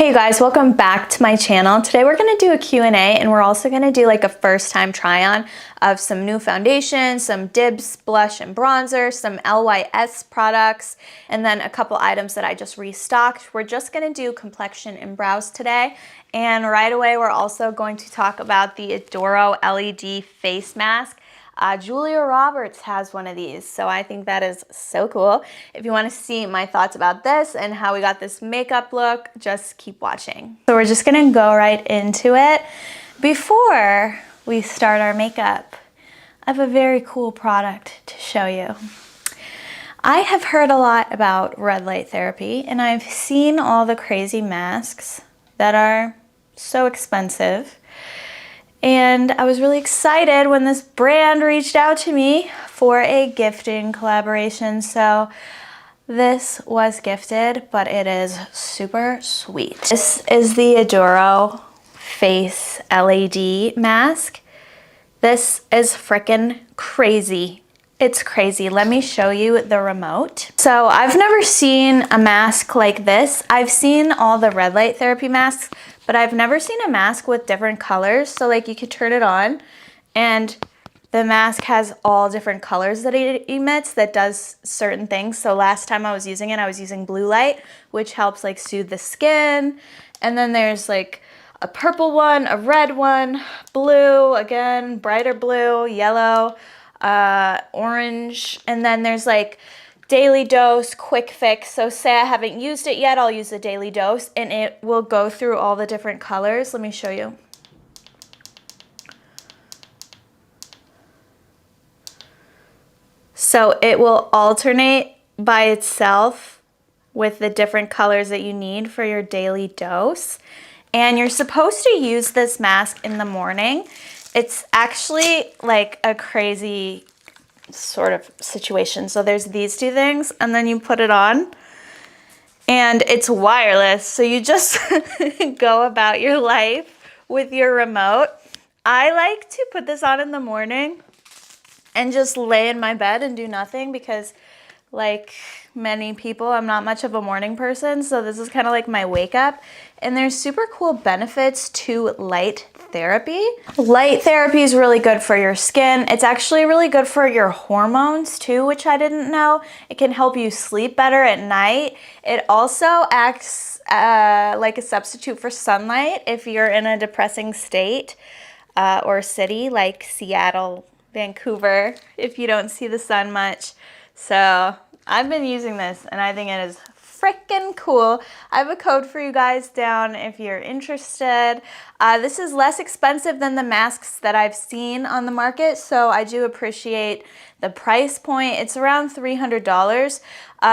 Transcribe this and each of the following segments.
Hey you guys, welcome back to my channel. Today we're going to do a Q&A and we're also going to do like a first time try on of some new foundation, some Dibs blush and bronzer, some LYS products, and then a couple items that I just restocked. We're just going to do complexion and brows today. And right away we're also going to talk about the Aduro LED face mask. Julia Roberts has one of these, so I think that is so cool. If you want to see my thoughts about this and how we got this makeup look, just keep watching. So we're just gonna go right into it. Before we start our makeup, I have a very cool product to show you. I have heard a lot about red light therapy, and I've seen all the crazy masks that are so expensive. And I was really excited when this brand reached out to me for a gifting collaboration. So this was gifted, but it is super sweet. This is the Aduro Face LED Mask. This is freaking crazy. It's crazy. Let me show you the remote. So I've never seen a mask like this. I've seen all the red light therapy masks, but I've never seen a mask with different colors. So like you could turn it on and the mask has all different colors that it emits that does certain things. So last time I was using it, I was using blue light, which helps like soothe the skin. And then there's like a purple one, a red one, blue, again, brighter blue, yellow, orange, and then there's like daily dose, quick fix. So say I haven't used it yet, I'll use the daily dose and it will go through all the different colors. Let me show you. So it will alternate by itself with the different colors that you need for your daily dose. And you're supposed to use this mask in the morning. It's actually like a crazy sort of situation. So there's these two things and then you put it on and it's wireless. So you just go about your life with your remote. I like to put this on in the morning and just lay in my bed and do nothing because like many people, I'm not much of a morning person. So this is kind of like my wake up. And there's super cool benefits to light therapy. Light therapy is really good for your skin. It's actually really good for your hormones too, which I didn't know. It can help you sleep better at night. It also acts like a substitute for sunlight if you're in a depressing state or city like Seattle, Vancouver, if you don't see the sun much. So I've been using this and I think it is freaking cool. I have a code for you guys down if you're interested. This is less expensive than the masks that I've seen on the market, so I do appreciate the price point. It's around $300.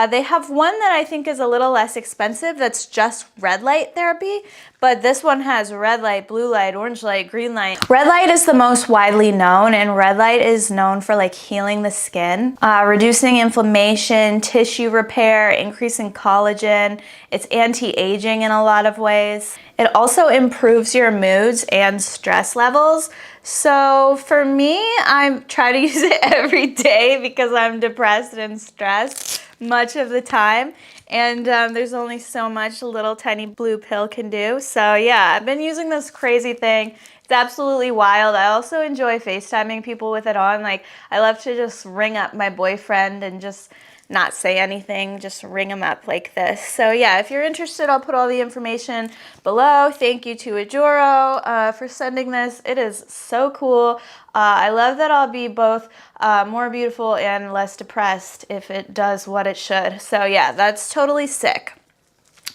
They have one that I think is a little less expensive that's just red light therapy, but this one has red light, blue light, orange light, green light. Red light is the most widely known, and red light is known for like healing the skin, reducing inflammation, tissue repair, increasing collagen. It's anti-aging in a lot of ways. It also improves your moods and stress levels. So for me, I try to use it every day because I'm depressed and stressed much of the time. And there's only so much a little tiny blue pill can do. So yeah, I've been using this crazy thing. It's absolutely wild. I also enjoy FaceTiming people with it on. Like I love to just ring up my boyfriend and just not say anything, just ring him up like this. So yeah, if you're interested, I'll put all the information below. Thank you to Aduro for sending this. It is so cool. I love that I'll be both more beautiful and less depressed if it does what it should. So yeah, that's totally sick.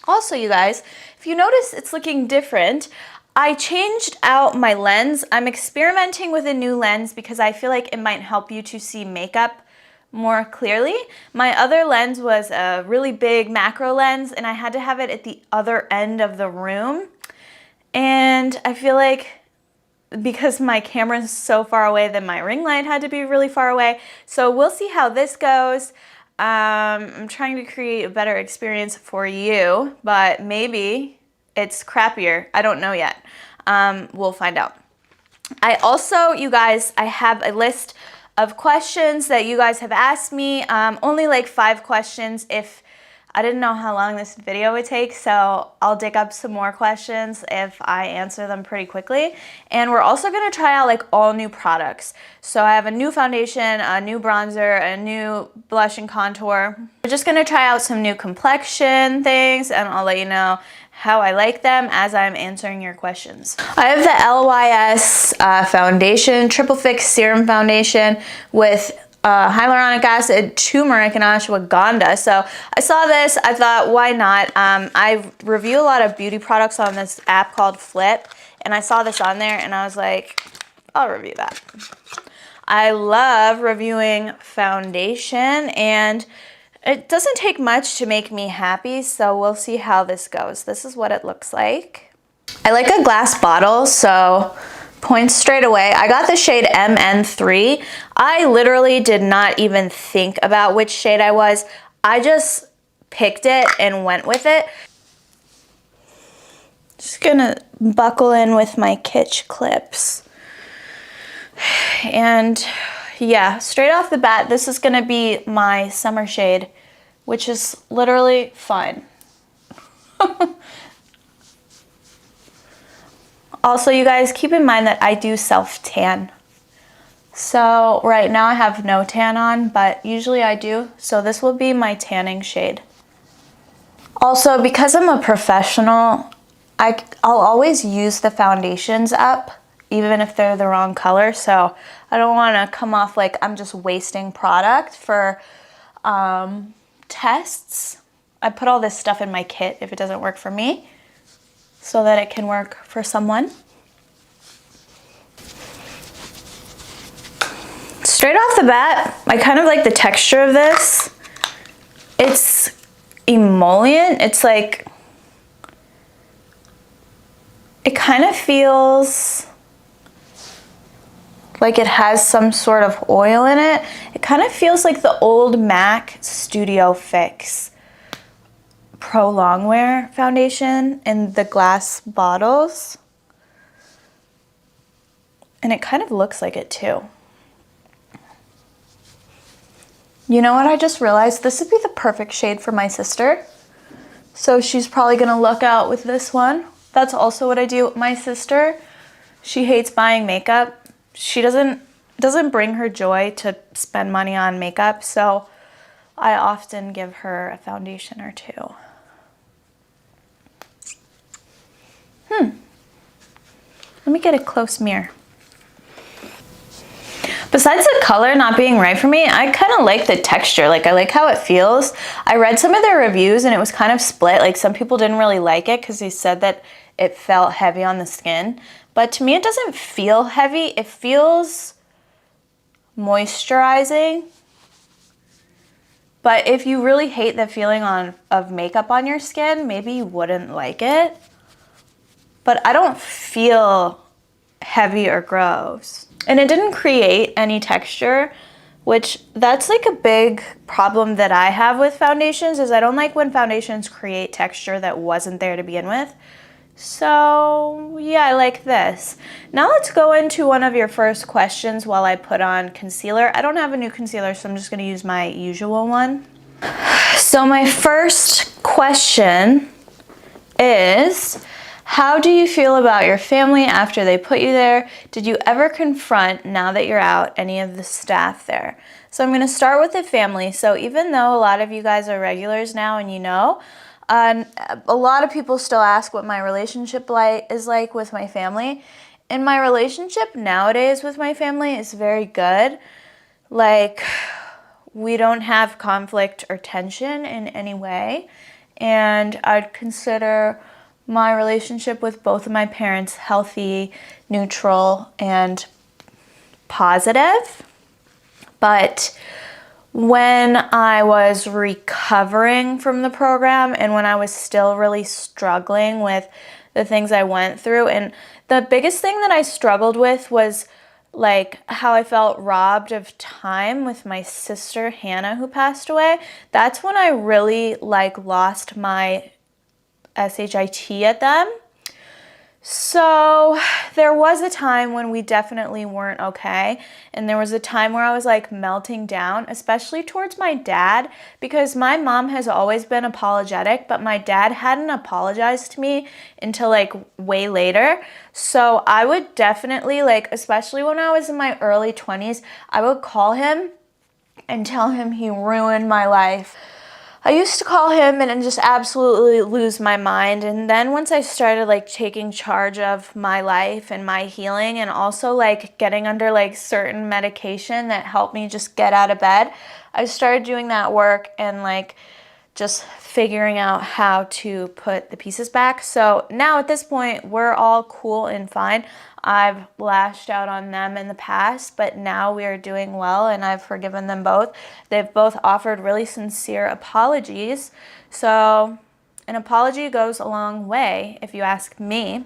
Also, you guys, if you notice it's looking different, I changed out my lens. I'm experimenting with a new lens because I feel like it might help you to see makeup more clearly. My other lens was a really big macro lens and I had to have it at the other end of the room. And I feel like because my camera is so far away, then my ring light had to be really far away. So we'll see how this goes. I'm trying to create a better experience for you, but maybe it's crappier. I don't know yet. We'll find out. I also, you guys, I have a list of questions that you guys have asked me. Only like 5 questions. If I didn't know how long this video would take, so I'll dig up some more questions if I answer them pretty quickly. And we're also gonna try out like all new products. So I have a new foundation, a new bronzer, a new blush and contour. We're just gonna try out some new complexion things, and I'll let you know how I like them as I'm answering your questions. I have the LYS foundation, Triple Fix Serum Foundation with hyaluronic acid, turmeric, and ashwagandha. So I saw this, I thought, why not? I review a lot of beauty products on this app called Flip, and I saw this on there, and I was like, I'll review that. I love reviewing foundation, and it doesn't take much to make me happy, so we'll see how this goes. This is what it looks like. I like a glass bottle, so points straight away. I got the shade MN3. I literally did not even think about which shade I was. I just picked it and went with it. Just gonna buckle in with my Kitsch clips. And yeah, straight off the bat, this is gonna be my summer shade, which is literally fine. Also, you guys, keep in mind that I do self-tan. So right now I have no tan on, but usually I do. So this will be my tanning shade. Also, because I'm a professional, I'll always use the foundations up, even if they're the wrong color. So I don't want to come off like I'm just wasting product for tests. I put all this stuff in my kit if it doesn't work for me, so that it can work for someone. Straight off the bat, I kind of like the texture of this. It's emollient. It's like, it kind of feels like it has some sort of oil in it. It kind of feels like the old MAC Studio Fix Pro Longwear foundation in the glass bottles. And it kind of looks like it too. You know what I just realized? This would be the perfect shade for my sister. So she's probably gonna look out with this one. That's also what I do with my sister. She hates buying makeup. She doesn't bring her joy to spend money on makeup, so I often give her a foundation or two. Let me get a close mirror. Besides the color not being right for me, I kind of like the texture. Like, I like how it feels. I read some of their reviews and it was kind of split. Like, some people didn't really like it because they said that it felt heavy on the skin. But to me, it doesn't feel heavy. It feels moisturizing. But if you really hate the feeling of makeup on your skin, maybe you wouldn't like it. But I don't feel heavy or gross. And it didn't create any texture, which that's like a big problem that I have with foundations, is I don't like when foundations create texture that wasn't there to begin with. So yeah, I like this. Now let's go into one of your first questions while I put on concealer. I don't have a new concealer, so I'm just gonna use my usual one. So my first question is, how do you feel about your family after they put you there? Did you ever confront, now that you're out, any of the staff there? So I'm going to start with the family. So even though a lot of you guys are regulars now and you know, a lot of people still ask what my relationship is like with my family. And my relationship nowadays with my family is very good. Like, we don't have conflict or tension in any way. And I'd consider my relationship with both of my parents healthy, neutral, and positive. But when I was recovering from the program and when I was still really struggling with the things I went through, and the biggest thing that I struggled with was like how I felt robbed of time with my sister Hannah, who passed away. That's when I really like lost my SHIT at them. So there was a time when we definitely weren't okay. And there was a time where I was like melting down, especially towards my dad, because my mom has always been apologetic, but my dad hadn't apologized to me until like way later. So I would definitely, like, especially when I was in my early 20s, I would call him and tell him he ruined my life. I used to call him and just absolutely lose my mind. And then once I started like taking charge of my life and my healing, and also like getting under like certain medication that helped me just get out of bed, I started doing that work and like just figuring out how to put the pieces back. So now at this point, we're all cool and fine. I've lashed out on them in the past, but now we are doing well and I've forgiven them both. They've both offered really sincere apologies. So an apology goes a long way, if you ask me.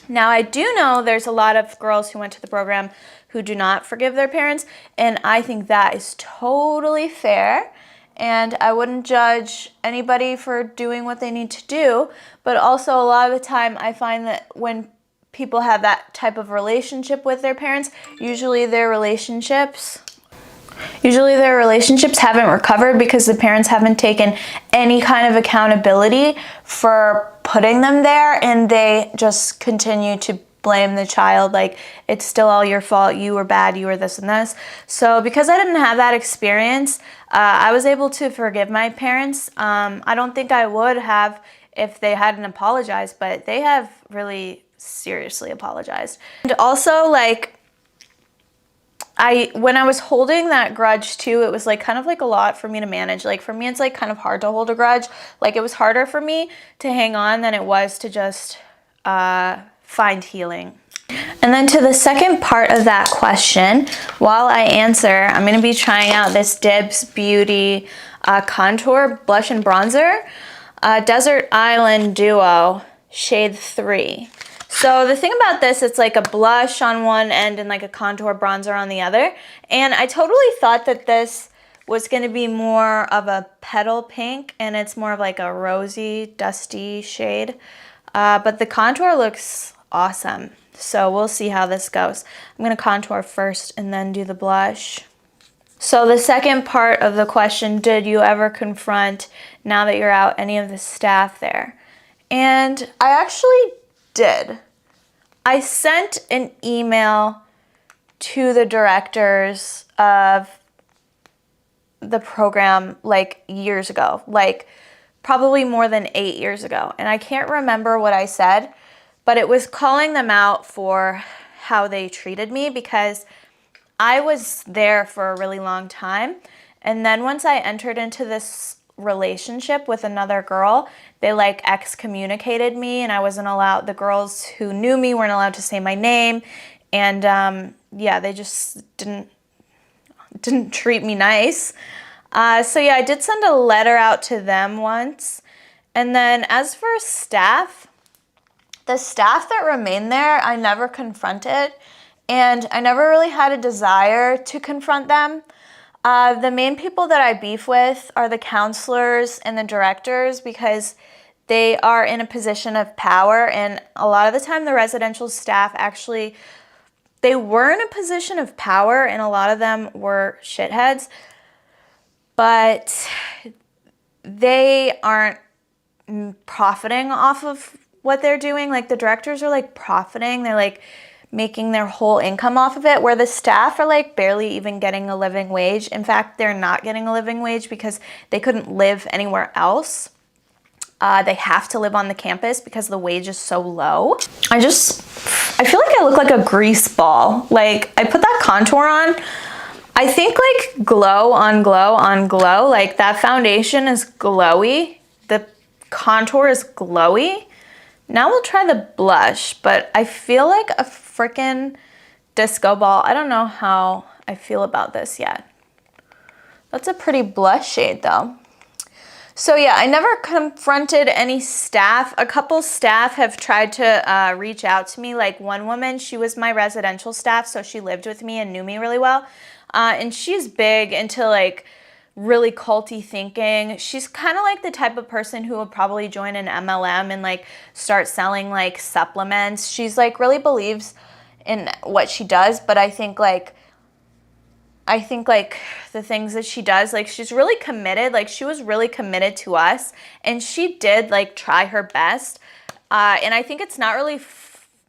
Now, I do know there's a lot of girls who went to the program who do not forgive their parents, and I think that is totally fair. And I wouldn't judge anybody for doing what they need to do, but also a lot of the time I find that when people have that type of relationship with their parents, usually their relationships haven't recovered because the parents haven't taken any kind of accountability for putting them there, and they just continue to blame the child, like it's still all your fault, you were bad, you were this and this. So because I didn't have that experience, I was able to forgive my parents. I don't think I would have if they hadn't apologized, but they have really seriously apologized. And also, like, when I was holding that grudge too, it was like kind of like a lot for me to manage. Like for me, it's like kind of hard to hold a grudge. Like it was harder for me to hang on than it was to just find healing. And then to the second part of that question, while I answer, I'm going to be trying out this Dibs Beauty Contour Blush and Bronzer Desert Island Duo Shade 3. So the thing about this, it's like a blush on one end and like a contour bronzer on the other. And I totally thought that this was going to be more of a petal pink, and it's more of like a rosy, dusty shade. But the contour looks awesome. So we'll see how this goes. I'm going to contour first and then do the blush. So the second part of the question, did you ever confront, now that you're out, any of the staff there? And I actually did. I sent an email to the directors of the program like years ago, like probably more than 8 years ago. And I can't remember what I said, but it was calling them out for how they treated me, because I was there for a really long time. And then once I entered into this relationship with another girl, they like excommunicated me, and I wasn't allowed, the girls who knew me weren't allowed to say my name. And yeah, they just didn't treat me nice. So yeah, I did send a letter out to them once. And then as for staff, the staff that remained there, I never confronted, and I never really had a desire to confront them. The main people that I beef with are the counselors and the directors, because they are in a position of power, and a lot of the time the residential staff actually, they were in a position of power, and a lot of them were shitheads, but they aren't profiting off of what they're doing. Like the directors are like profiting, they're like making their whole income off of it, where the staff are like barely even getting a living wage. In fact, they're not getting a living wage because they couldn't live anywhere else. They have to live on the campus because the wage is so low. I feel like I look like a grease ball. Like I put that contour on, I think like glow on glow on glow. Like that foundation is glowy. The contour is glowy. Now we'll try the blush, but I feel like a freaking disco ball. I don't know how I feel about this yet. That's a pretty blush shade though. So yeah, I never confronted any staff. A couple staff have tried to reach out to me. Like one woman, she was my residential staff, so she lived with me and knew me really well. And she's big into like really culty thinking. She's kind of like the type of person who would probably join an MLM and like start selling like supplements. She's like really believes in what she does, but I think like the things that she does, like she's really committed. Like she was really committed to us, and she did like try her best. And I think it's not really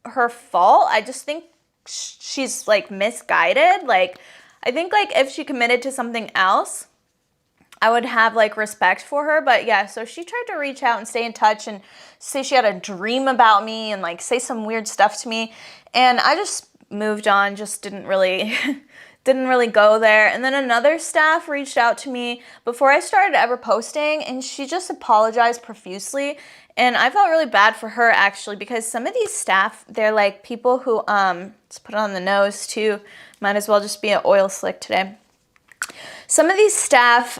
her fault. I just think she's like misguided. Like I think like if she committed to something else, I would have like respect for her. But yeah, so she tried to reach out and stay in touch and say she had a dream about me and like say some weird stuff to me. And I just moved on, just didn't really didn't really go there. And then another staff reached out to me before I started ever posting, and she just apologized profusely. And I felt really bad for her actually, because some of these staff, they're like people who, let's put it on the nose too. Might as well just be an oil slick today. Some of these staff,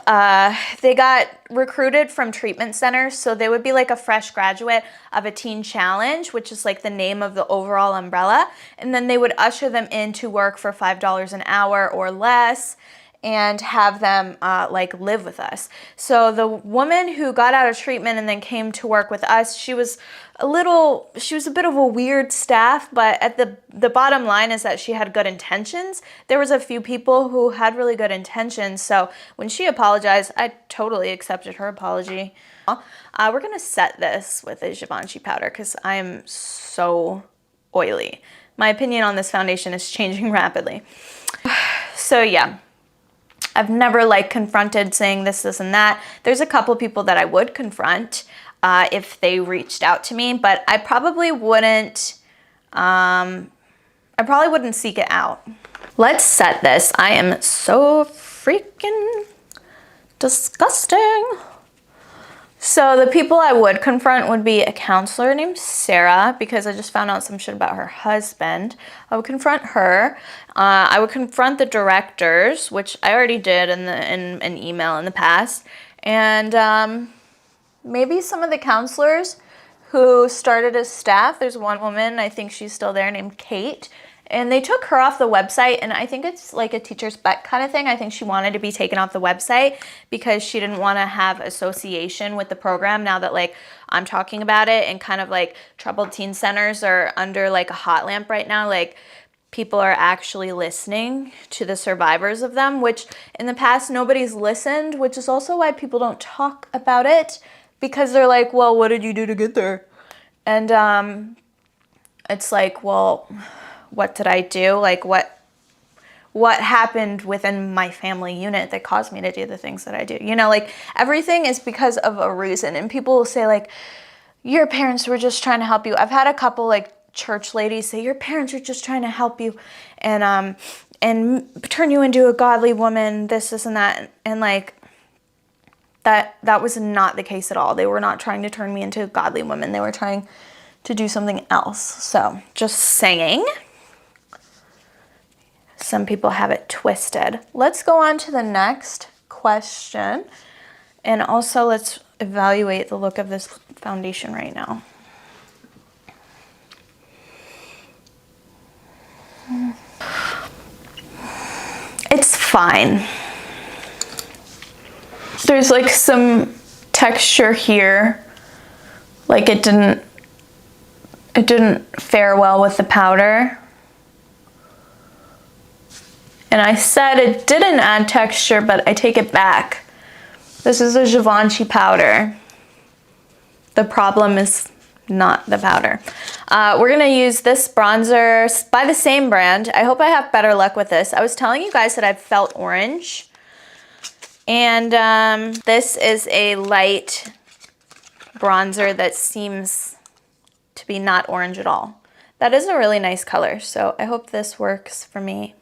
they got recruited from treatment centers, so they would be like a fresh graduate of a teen challenge, which is like the name of the overall umbrella, and then they would usher them in to work for $5 an hour or less and have them like live with us. So the woman who got out of treatment and then came to work with us, she was a bit of a weird staff, but at the bottom line is that she had good intentions. There was a few people who had really good intentions, so when she apologized, I totally accepted her apology. We're gonna set this with a Givenchy powder because I am so oily. My opinion on this foundation is changing rapidly. So yeah. I've never like confronted saying this, and that. There's a couple people that I would confront if they reached out to me, but I probably wouldn't seek it out. Let's set this. I am so freaking disgusting. So the people I would confront would be a counselor named Sarah, because I just found out some shit about her husband. I would confront her. I would confront the directors, which I already did in an email in the past. And maybe some of the counselors who started as staff. There's one woman, I think she's still there, named Kate. And they took her off the website, and I think it's like a teacher's pet kind of thing. I think she wanted to be taken off the website because she didn't want to have association with the program now that like I'm talking about it, and kind of like troubled teen centers are under like a hot lamp right now. Like people are actually listening to the survivors of them, which in the past nobody's listened, which is also why people don't talk about it, because they're like, well, what did you do to get there? And it's like, well, what did I do? Like what happened within my family unit that caused me to do the things that I do? You know, like everything is because of a reason. And people will say like, your parents were just trying to help you. I've had a couple like church ladies say, your parents are just trying to help you and turn you into a godly woman, this and that. And like that was not the case at all. They were not trying to turn me into a godly woman. They were trying to do something else. So just saying. Some people have it twisted. Let's go on to the next question. And also let's evaluate the look of this foundation right now. It's fine. There's like some texture here. Like it didn't fare well with the powder. And I said it didn't add texture, but I take it back. This is a Givenchy powder. The problem is not the powder. We're gonna use this bronzer by the same brand. I hope I have better luck with this. I was telling you guys that I've felt orange. And this is a light bronzer that seems to be not orange at all. That is a really nice color, so I hope this works for me.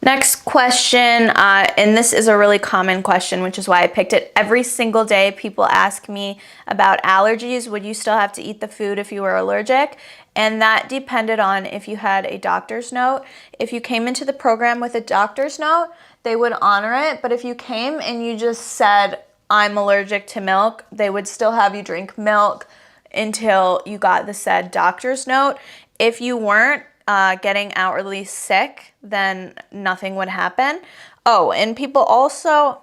Next question, and this is a really common question, which is why I picked it. Every single day people ask me about allergies. Would you still have to eat the food if you were allergic? And that depended on if you had a doctor's note. If you came into the program with a doctor's note, they would honor it. But if you came and you just said, I'm allergic to milk, they would still have you drink milk until you got the said doctor's note. If you weren't getting outwardly sick, then nothing would happen. Oh, and people also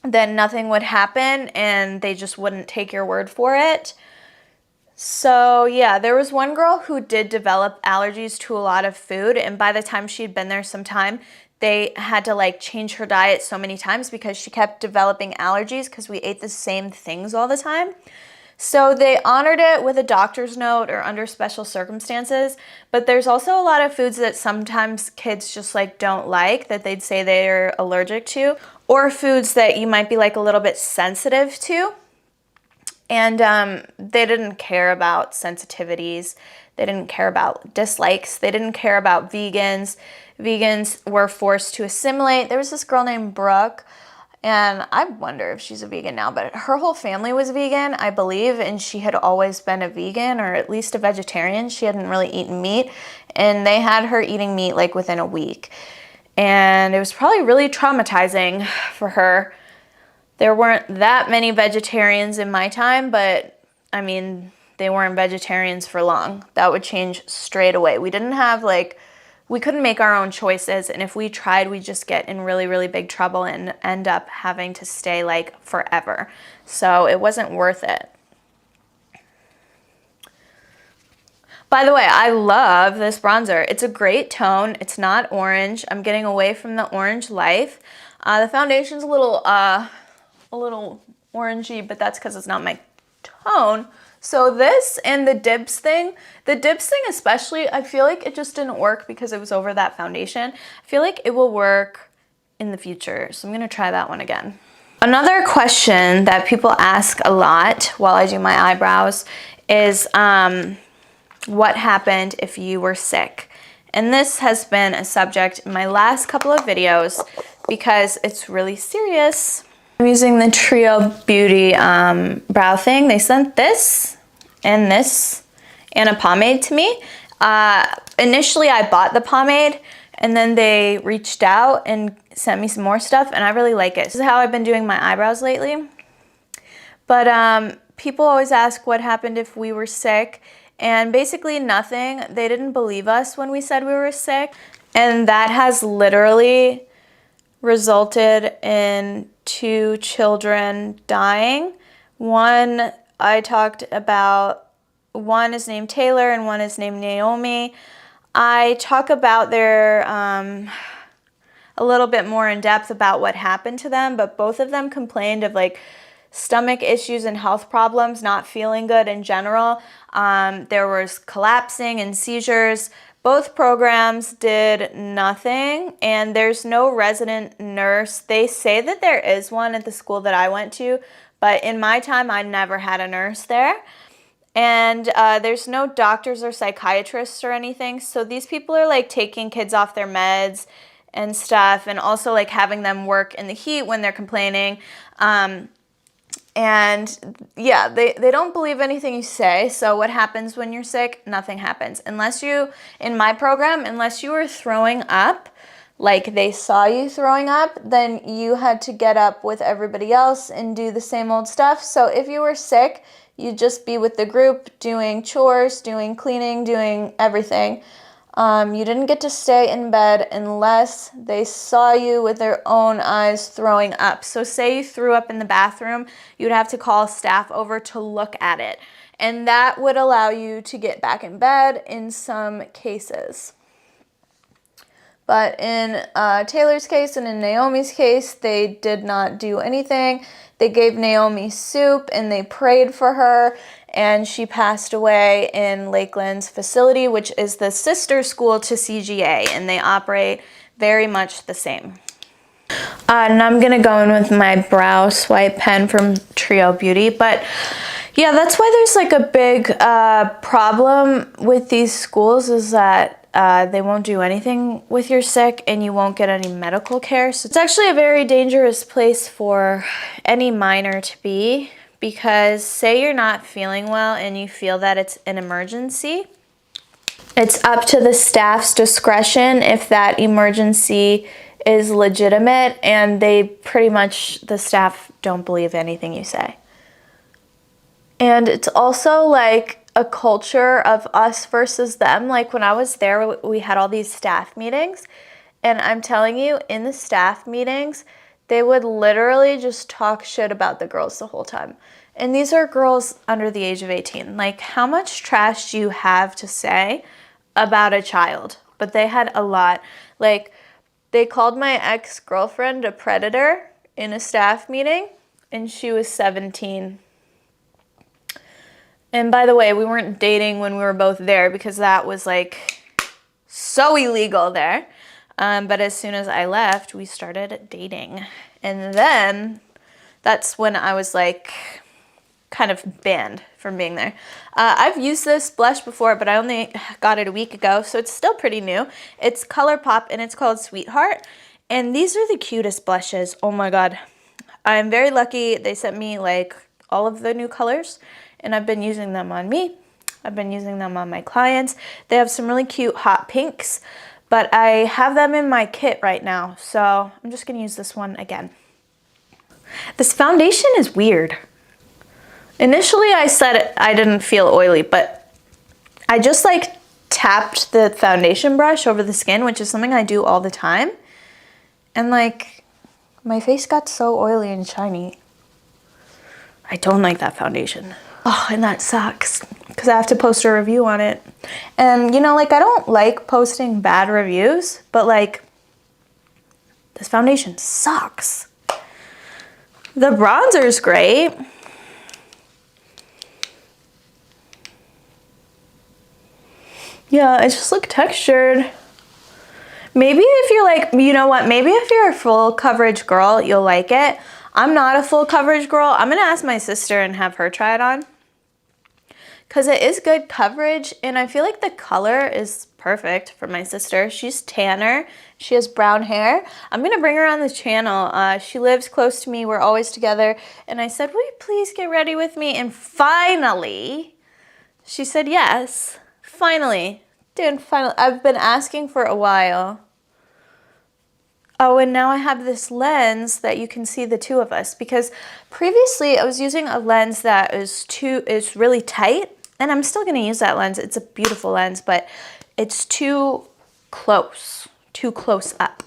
then nothing would happen and they just wouldn't take your word for it. So yeah, there was one girl who did develop allergies to a lot of food, and by the time she'd been there some time, they had to like change her diet so many times because she kept developing allergies because we ate the same things all the time. So they honored it with a doctor's note or under special circumstances, but there's also a lot of foods that sometimes kids just like don't like that they'd say they're allergic to, or foods that you might be like a little bit sensitive to. And they didn't care about sensitivities. They didn't care about dislikes. They didn't care about vegans. Vegans were forced to assimilate. There was this girl named Brooke, and I wonder if she's a vegan now, but her whole family was vegan, I believe, and she had always been a vegan or at least a vegetarian. She hadn't really eaten meat, and they had her eating meat like within a week. And it was probably really traumatizing for her. There weren't that many vegetarians in my time, but I mean, they weren't vegetarians for long. That would change straight away. We didn't have like, we couldn't make our own choices, and if we tried, we'd just get in really, really big trouble and end up having to stay like forever. So it wasn't worth it. By the way, I love this bronzer. It's a great tone. It's not orange. I'm getting away from the orange life. The foundation's a little orangey, but that's because it's not my tone. So this and the dips thing especially, I feel like it just didn't work because it was over that foundation. I feel like it will work in the future, so I'm gonna try that one again. Another question that people ask a lot while I do my eyebrows is what happened if you were sick? And this has been a subject in my last couple of videos because it's really serious. I'm using the Trio Beauty brow thing. They sent this and a pomade to me. Initially, I bought the pomade, and then they reached out and sent me some more stuff, and I really like it. This is how I've been doing my eyebrows lately. But people always ask what happened if we were sick, and basically nothing. They didn't believe us when we said we were sick, and that has literally resulted in 2 children dying. One I talked about, one is named Taylor and one is named Naomi. I talk about their a little bit more in depth about what happened to them, but both of them complained of like stomach issues and health problems, not feeling good in general. There was collapsing and seizures. Both programs did nothing, and there's no resident nurse. They say that there is one at the school that I went to, but in my time, I never had a nurse there. And there's no doctors or psychiatrists or anything, so these people are like taking kids off their meds and stuff, and also like having them work in the heat when they're complaining. And yeah, they don't believe anything you say. So what happens when you're sick? Nothing happens. Unless you, in my program, unless you were throwing up, like they saw you throwing up, then you had to get up with everybody else and do the same old stuff. So if you were sick, you'd just be with the group doing chores, doing cleaning, doing everything. You didn't get to stay in bed unless they saw you with their own eyes throwing up. So say you threw up in the bathroom, you'd have to call staff over to look at it. And that would allow you to get back in bed in some cases. But in Taylor's case and in Naomi's case, they did not do anything. They gave Naomi soup and they prayed for her, and she passed away in Lakeland's facility, which is the sister school to CGA, and they operate very much the same. And I'm gonna go in with my brow swipe pen from Trio Beauty, but yeah, that's why there's like a big problem with these schools is that they won't do anything with your sick and you won't get any medical care. So it's actually a very dangerous place for any minor to be, because say you're not feeling well and you feel that it's an emergency, it's up to the staff's discretion if that emergency is legitimate, and they pretty much, the staff don't believe anything you say. And it's also like a culture of us versus them. Like when I was there, we had all these staff meetings, and I'm telling you, in the staff meetings, they would literally just talk shit about the girls the whole time. And these are girls under the age of 18. Like, how much trash do you have to say about a child? But they had a lot. Like, they called my ex-girlfriend a predator in a staff meeting, and she was 17. And by the way, we weren't dating when we were both there because that was like so illegal there. But as soon as I left, we started dating. And then that's when I was like kind of banned from being there. I've used this blush before, but I only got it a week ago, so it's still pretty new. It's ColourPop and it's called Sweetheart. And these are the cutest blushes. Oh my God. I'm very lucky. They sent me like all of the new colors and I've been using them on me. I've been using them on my clients. They have some really cute hot pinks, but I have them in my kit right now. So I'm just gonna use this one again. This foundation is weird. Initially I said I didn't feel oily, but I just like tapped the foundation brush over the skin, which is something I do all the time. And like my face got so oily and shiny. I don't like that foundation. Oh, and that sucks because I have to post a review on it. And you know, like I don't like posting bad reviews, but like this foundation sucks. The bronzer is great. Yeah, it just looked textured. Maybe if you're like, you know what, maybe if you're a full coverage girl, you'll like it. I'm not a full coverage girl. I'm gonna ask my sister and have her try it on. Because it is good coverage, and I feel like the color is perfect for my sister. She's tanner, she has brown hair. I'm gonna bring her on the channel. She lives close to me, we're always together. And I said, will you please get ready with me? And finally, she said yes. Finally, dude, finally. I've been asking for a while. Oh, and now I have this lens that you can see the two of us, because previously I was using a lens that is really tight, and I'm still gonna use that lens. It's a beautiful lens, but it's too close up.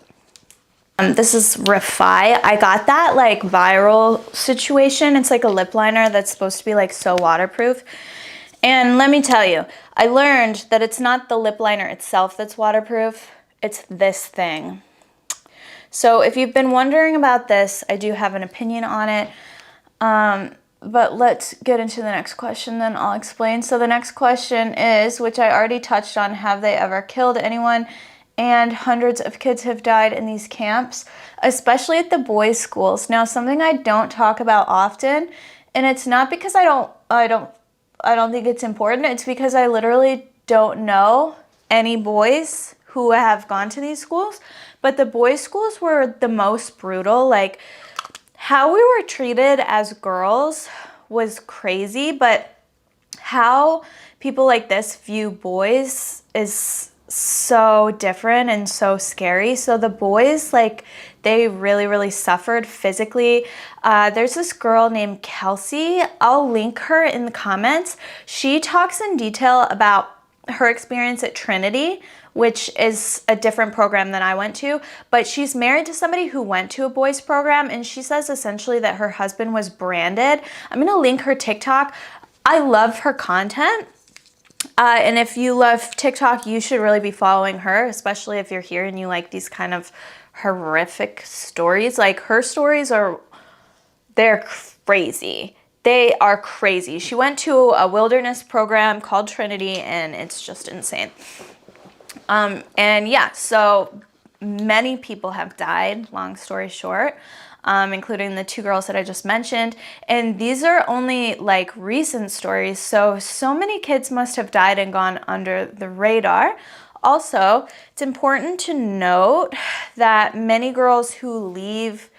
This is Refi. I got that like viral situation. It's like a lip liner that's supposed to be like so waterproof. And let me tell you, I learned that it's not the lip liner itself that's waterproof, it's this thing. So if you've been wondering about this, I do have an opinion on it. But let's get into the next question, then I'll explain. So the next question is, which I already touched on, have they ever killed anyone? And hundreds of kids have died in these camps, especially at the boys' schools. Now, something I don't talk about often, and it's not because I don't think it's important. It's because I literally don't know any boys who have gone to these schools, but the boys' schools were the most brutal. Like, how we were treated as girls was crazy, but how people like this view boys is so different and so scary. So the boys, like, they really, really suffered physically. There's this girl named Kelsey. I'll link her in the comments. She talks in detail about her experience at Trinity, which is a different program than I went to, but she's married to somebody who went to a boys program, and she says essentially that her husband was branded. I'm gonna link her TikTok. I love her content. And if you love TikTok, you should really be following her, especially if you're here and you like these kind of horrific stories. Like, her stories they're crazy. They are crazy. She went to a wilderness program called Trinity, and it's just insane. And yeah, so many people have died, long story short, including the two girls that I just mentioned. And these are only like recent stories. So many kids must have died and gone under the radar. Also, it's important to note that many girls who leave,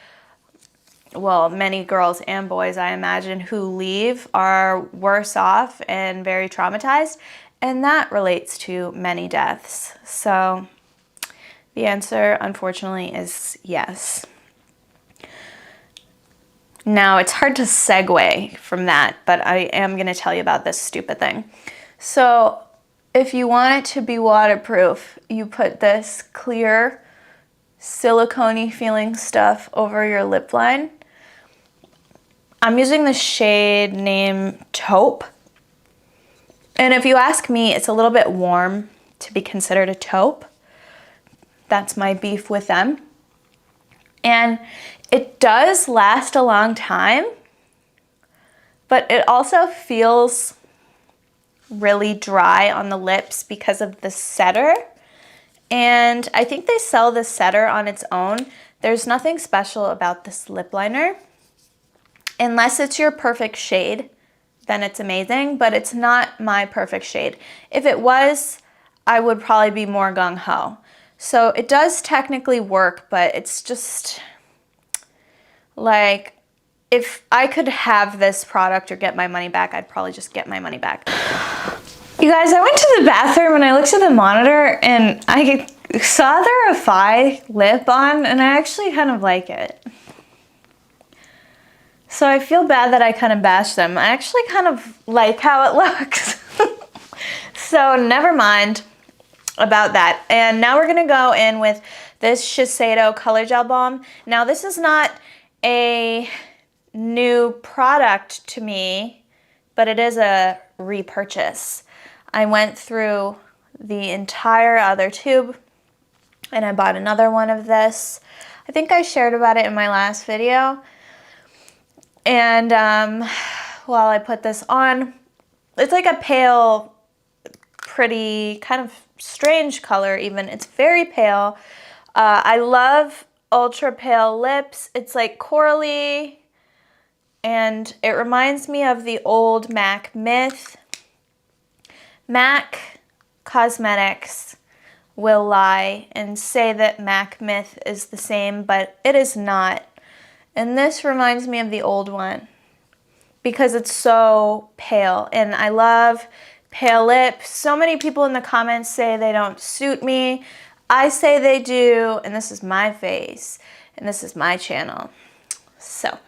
well, many girls and boys, I imagine, who leave are worse off and very traumatized. And that relates to many deaths. So the answer, unfortunately, is yes. Now, it's hard to segue from that, but I am going to tell you about this stupid thing. So if you want it to be waterproof, you put this clear silicone-y feeling stuff over your lip line. I'm using the shade name Taupe. And if you ask me, it's a little bit warm to be considered a taupe. That's my beef with them. And it does last a long time, but it also feels really dry on the lips because of the setter. And I think they sell the setter on its own. There's nothing special about this lip liner. Unless it's your perfect shade, then it's amazing, but it's not my perfect shade. If it was, I would probably be more gung-ho. So it does technically work, but it's just like, if I could have this product or get my money back, I'd probably just get my money back. You guys, I went to the bathroom and I looked at the monitor and I saw the Refi lip on, and I actually kind of like it. So I feel bad that I kind of bashed them. I actually kind of like how it looks. So never mind about that. And now we're gonna go in with this Shiseido Color Gel Balm. Now this is not a new product to me, but it is a repurchase. I went through the entire other tube and I bought another one of this. I think I shared about it in my last video. And while I put this on, it's like a pale, pretty, kind of strange color even. It's very pale. I love ultra pale lips. It's like corally, and it reminds me of the old MAC Myth. MAC Cosmetics will lie and say that MAC Myth is the same, but it is not. And this reminds me of the old one because it's so pale, and I love pale lips. So many people in the comments say they don't suit me. I say they do, and this is my face, and this is my channel. So,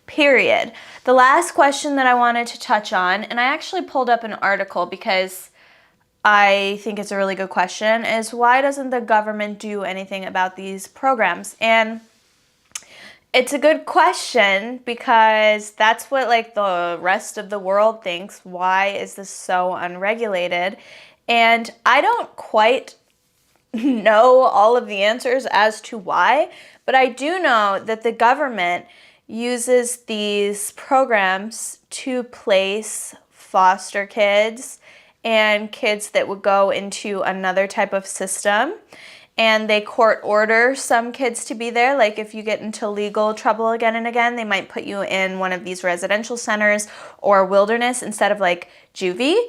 period. The last question that I wanted to touch on, and I actually pulled up an article because I think it's a really good question, is why doesn't the government do anything about these programs? And it's a good question because that's what like the rest of the world thinks. Why is this so unregulated? And I don't quite know all of the answers as to why, but I do know that the government uses these programs to place foster kids and kids that would go into another type of system. And they court order some kids to be there. Like if you get into legal trouble again and again, they might put you in one of these residential centers or wilderness instead of like juvie.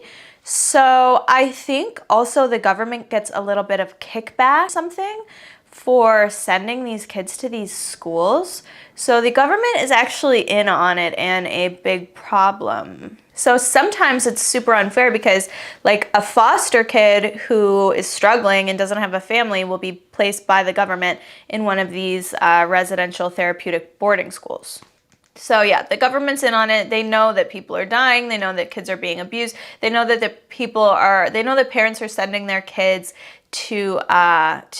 So I think also the government gets a little bit of kickback, something, for sending these kids to these schools. So the government is actually in on it and a big problem. So sometimes it's super unfair because like a foster kid who is struggling and doesn't have a family will be placed by the government in one of these residential therapeutic boarding schools. So yeah, the government's in on it. They know that people are dying. They know that kids are being abused. They know that they know that parents are sending their kids to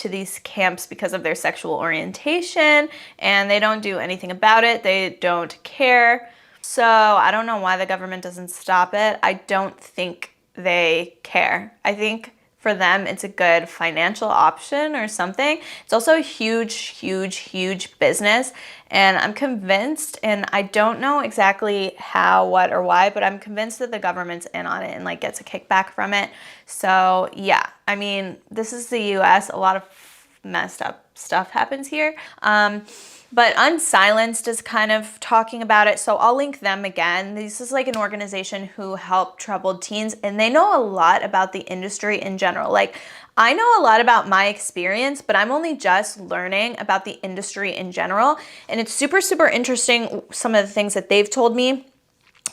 these camps because of their sexual orientation, and they don't do anything about it. They don't care. So I don't know why the government doesn't stop it. I don't think they care. I think for them it's a good financial option or something. It's also a huge, huge, huge business, and I'm convinced, and I don't know exactly how, what, or why, but I'm convinced that the government's in on it and like gets a kickback from it. So yeah, I mean, this is the US. A lot of messed up stuff happens here. But Unsilenced is kind of talking about it, so I'll link them again. This is like an organization who help troubled teens, and they know a lot about the industry in general. Like, I know a lot about my experience, but I'm only just learning about the industry in general, and it's super, super interesting, some of the things that they've told me.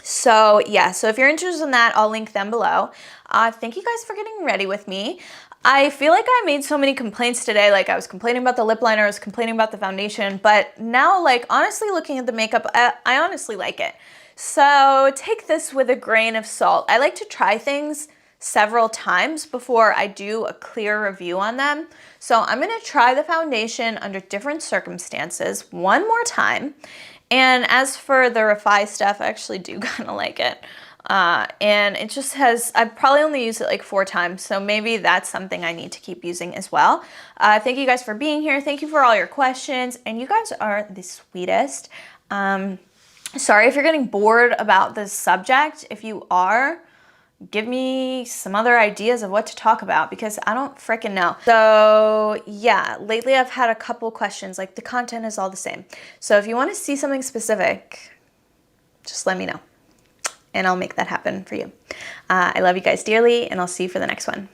So yeah, so if you're interested in that, I'll link them below. Thank you guys for getting ready with me. I feel like I made so many complaints today. Like I was complaining about the lip liner, I was complaining about the foundation, but now like honestly looking at the makeup, I honestly like it. So take this with a grain of salt. I like to try things several times before I do a clear review on them. So I'm gonna try the foundation under different circumstances one more time. And as for the Refi stuff, I actually do kind of like it. And it just has, I've probably only used it like 4 times, so maybe that's something I need to keep using as well. Thank you guys for being here. Thank you for all your questions, and you guys are the sweetest. Sorry if you're getting bored about this subject. If you are, give me some other ideas of what to talk about because I don't freaking know. So yeah, lately I've had a couple questions, like the content is all the same. So if you want to see something specific, just let me know and I'll make that happen for you. I love you guys dearly and I'll see you for the next one.